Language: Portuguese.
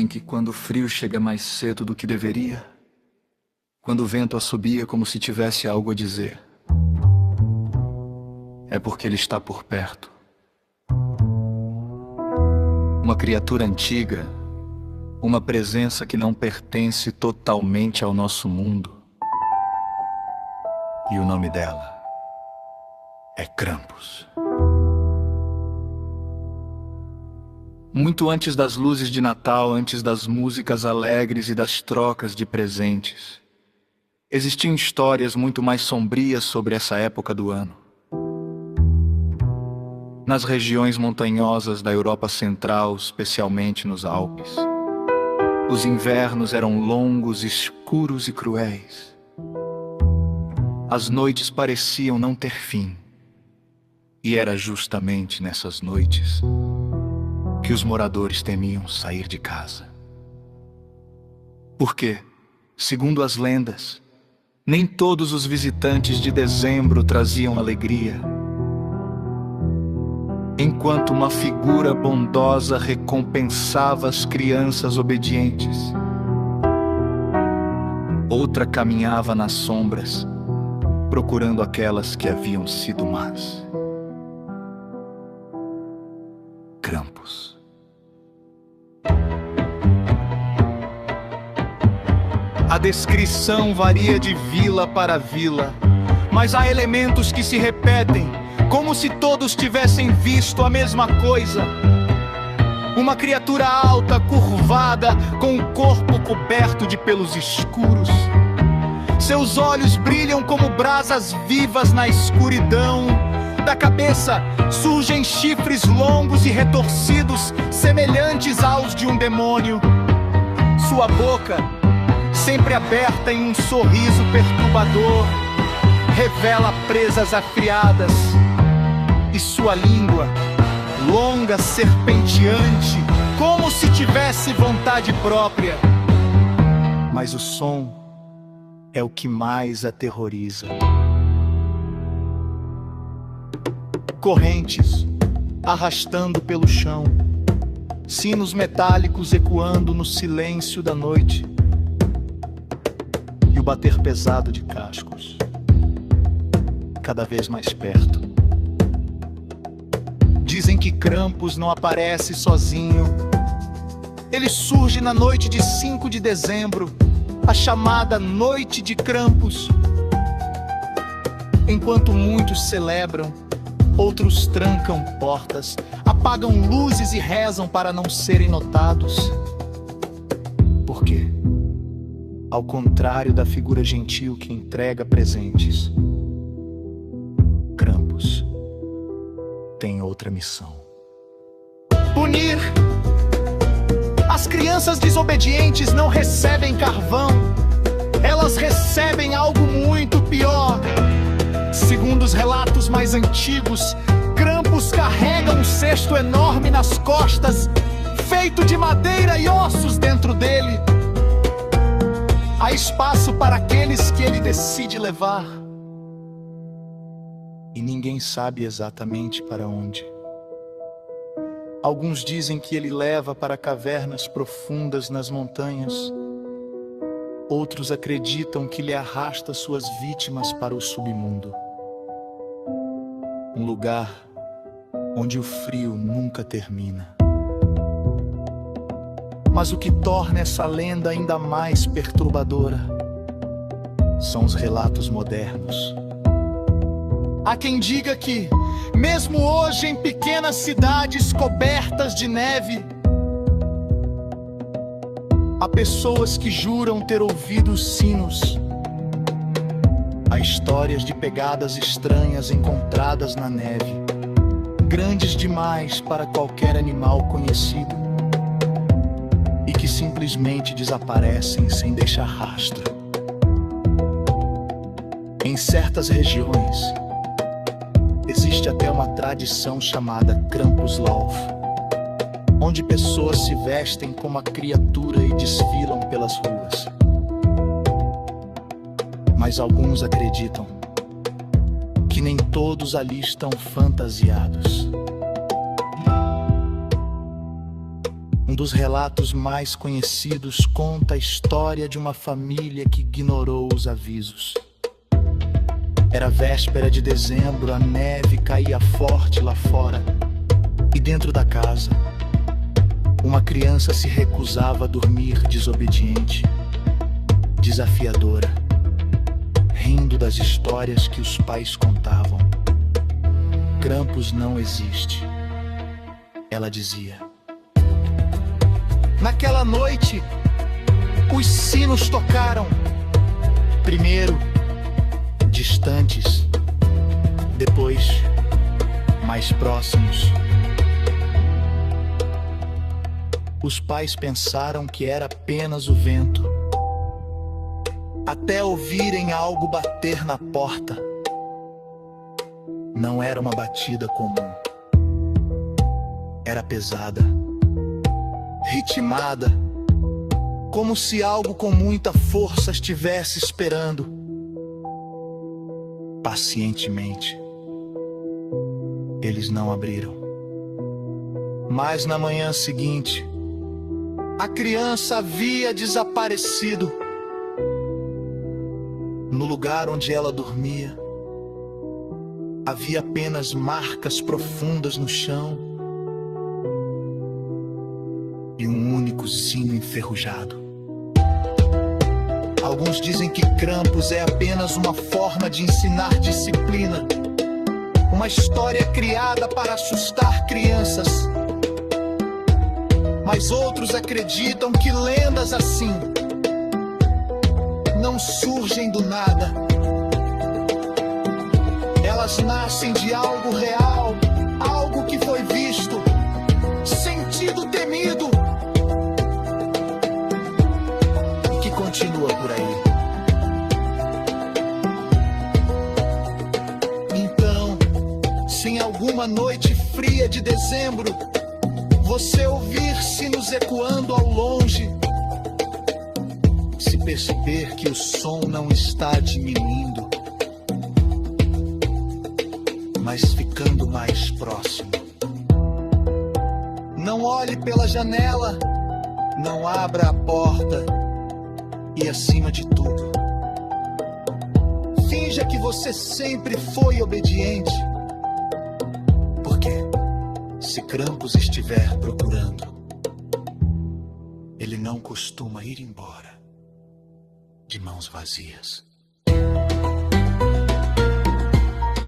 Dizem que quando o frio chega mais cedo do que deveria, quando o vento assobia como se tivesse algo a dizer, é porque ele está por perto. Uma criatura antiga, uma presença que não pertence totalmente ao nosso mundo. E o nome dela é Krampus. Muito antes das luzes de Natal, antes das músicas alegres e das trocas de presentes, existiam histórias muito mais sombrias sobre essa época do ano. Nas regiões montanhosas da Europa Central, especialmente nos Alpes, os invernos eram longos, escuros e cruéis. As noites pareciam não ter fim. E era justamente nessas noites que os moradores temiam sair de casa. Porque, segundo as lendas, nem todos os visitantes de dezembro traziam alegria. Enquanto uma figura bondosa recompensava as crianças obedientes, outra caminhava nas sombras, procurando aquelas que haviam sido más. Krampus. A descrição varia de vila para vila, mas há elementos que se repetem, como se todos tivessem visto a mesma coisa. Uma criatura alta, curvada, com o corpo coberto de pelos escuros. Seus olhos brilham como brasas vivas na escuridão. Da cabeça surgem chifres longos e retorcidos, semelhantes aos de um demônio. Sua boca, sempre aberta em um sorriso perturbador, revela presas afiadas. E sua língua, longa, serpenteante, como se tivesse vontade própria. Mas o som é o que mais aterroriza. Correntes arrastando pelo chão, sinos metálicos ecoando no silêncio da noite, e o bater pesado de cascos, cada vez mais perto. Dizem que Krampus não aparece sozinho. Ele surge na noite de 5 de dezembro, a chamada Noite de Krampus. Enquanto muitos celebram, outros trancam portas, apagam luzes e rezam para não serem notados. Porque, ao contrário da figura gentil que entrega presentes, Krampus tem outra missão: punir. As crianças desobedientes não recebem carvão, elas recebem algo muito pior. Segundo os relatos mais antigos, Krampus carrega um cesto enorme nas costas, feito de madeira e ossos dentro dele. Há espaço para aqueles que ele decide levar, e ninguém sabe exatamente para onde. Alguns dizem que ele leva para cavernas profundas nas montanhas. Outros acreditam que ele arrasta suas vítimas para o submundo. Um lugar onde o frio nunca termina. Mas o que torna essa lenda ainda mais perturbadora são os relatos modernos. Há quem diga que, mesmo hoje em pequenas cidades cobertas de neve, há pessoas que juram ter ouvido os sinos. Há histórias de pegadas estranhas encontradas na neve, grandes demais para qualquer animal conhecido, e que simplesmente desaparecem sem deixar rastro. Em certas regiões, existe até uma tradição chamada Krampuslauf, onde pessoas se vestem como a criatura e desfilam pelas ruas. Mas alguns acreditam que nem todos ali estão fantasiados. Um Um dos relatos mais conhecidos conta a história de uma família que ignorou os avisos. Era véspera de dezembro, a neve caía forte lá fora. E dentro da casa, uma criança se recusava a dormir, desobediente, desafiadora, rindo das histórias que os pais contavam. Krampus não existe, ela dizia. Naquela noite, os sinos tocaram. Primeiro, distantes, depois, mais próximos. Os pais pensaram que era apenas o vento, até ouvirem algo bater na porta. Não era uma batida comum. Era pesada, ritmada, como se algo com muita força estivesse esperando. Pacientemente, eles não abriram. Mas na manhã seguinte, a criança havia desaparecido. No lugar onde ela dormia, havia apenas marcas profundas no chão e um único sino enferrujado. Alguns dizem que Krampus é apenas uma forma de ensinar disciplina, uma história criada para assustar crianças. Mas outros acreditam que lendas assim não surgem do nada. Elas nascem de algo real, algo que foi visto, sentido, temido, e que continua por aí. Então, se em alguma noite fria de dezembro você ouvir sinos ecoando ao longe, se perceber que o som não está diminuindo, mas ficando mais próximo, não olhe pela janela, não abra a porta e, acima de tudo, finja que você sempre foi obediente. Porque se Krampus estiver procurando, ele não costuma ir embora de mãos vazias.